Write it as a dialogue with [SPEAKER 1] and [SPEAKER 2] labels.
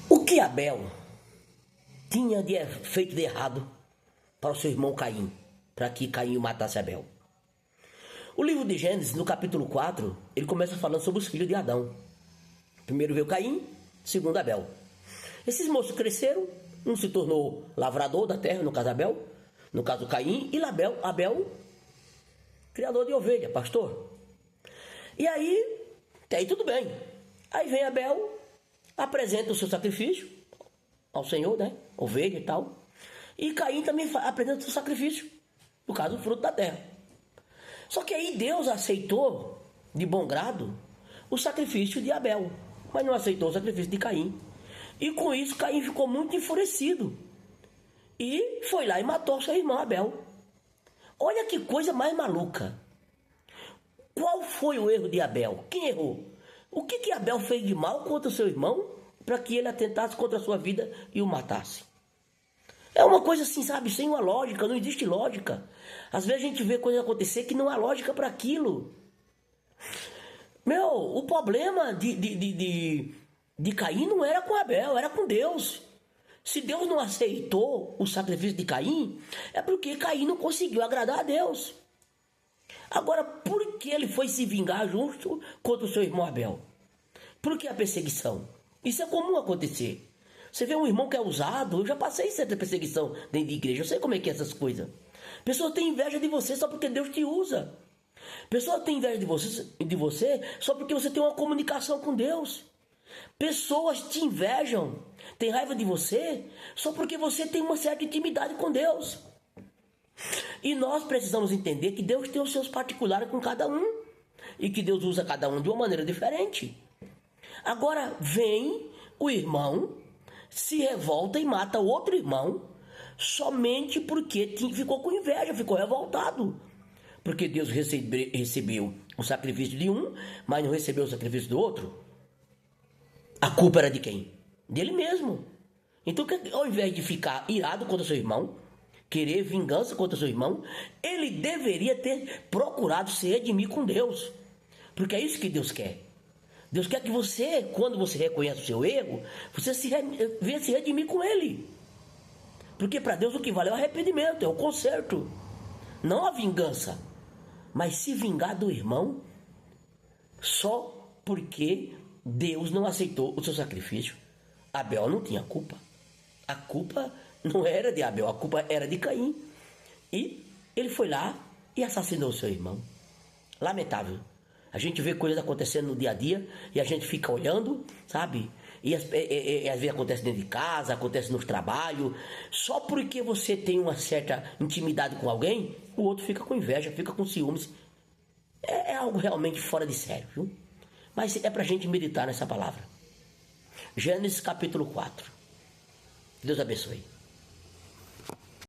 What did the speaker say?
[SPEAKER 1] O que Abel tinha feito de errado para o seu irmão Caim, para que Caim matasse Abel? O livro de Gênesis, no capítulo 4, ele começa falando sobre os filhos de Adão. Primeiro veio Caim, segundo Abel. Esses moços cresceram, um se tornou lavrador da terra, no caso Abel, no caso Caim, e Abel, criador de ovelha, pastor. E aí, até aí tudo bem. Aí vem Abel, apresenta o seu sacrifício ao Senhor, né? Ovelha e tal. E Caim também apresenta o seu sacrifício, no caso, o fruto da terra. Só que aí Deus aceitou, de bom grado, o sacrifício de Abel, mas não aceitou o sacrifício de Caim. E com isso, Caim ficou muito enfurecido. E foi lá e matou seu irmão Abel. Olha que coisa mais maluca. Qual foi o erro de Abel? Quem errou? O que Abel fez de mal contra o seu irmão para que ele atentasse contra a sua vida e o matasse? É uma coisa assim, sabe, sem uma lógica, não existe lógica. Às vezes a gente vê coisas acontecer que não há lógica para aquilo. O problema de Caim não era com Abel, era com Deus. Se Deus não aceitou o sacrifício de Caim, é porque Caim não conseguiu agradar a Deus. Agora, por que ele foi se vingar justo contra o seu irmão Abel? Por que a perseguição? Isso é comum acontecer. Você vê um irmão que é usado, eu já passei certa perseguição dentro de igreja, eu sei como é que é essas coisas. Pessoa tem inveja de você só porque Deus te usa. Pessoa tem inveja de você só porque você tem uma comunicação com Deus. Pessoas te invejam, têm raiva de você só porque você tem uma certa intimidade com Deus. E nós precisamos entender que Deus tem os seus particulares com cada um e que Deus usa cada um de uma maneira diferente. Agora vem o irmão, se revolta e mata o outro irmão somente porque ficou com inveja, ficou revoltado. Porque Deus recebeu o sacrifício de um, mas não recebeu o sacrifício do outro. A culpa era de quem? Dele mesmo. Então, ao invés de ficar irado contra seu irmão, querer vingança contra seu irmão, ele deveria ter procurado se redimir com Deus. Porque é isso que Deus quer. Deus quer que você, quando você reconhece o seu erro, você venha se redimir com ele. Porque para Deus o que vale é o arrependimento, é o conserto. Não a vingança. Mas se vingar do irmão só porque Deus não aceitou o seu sacrifício. Abel não tinha culpa. A culpa não era de Abel, a culpa era de Caim. E ele foi lá e assassinou seu irmão. Lamentável. A gente vê coisas acontecendo no dia a dia e a gente fica olhando, sabe? E às vezes acontece dentro de casa, acontece nos trabalhos. Só porque você tem uma certa intimidade com alguém, o outro fica com inveja, fica com ciúmes. É algo realmente fora de sério, viu? Mas é pra gente meditar nessa palavra. Gênesis capítulo 4. Deus abençoe.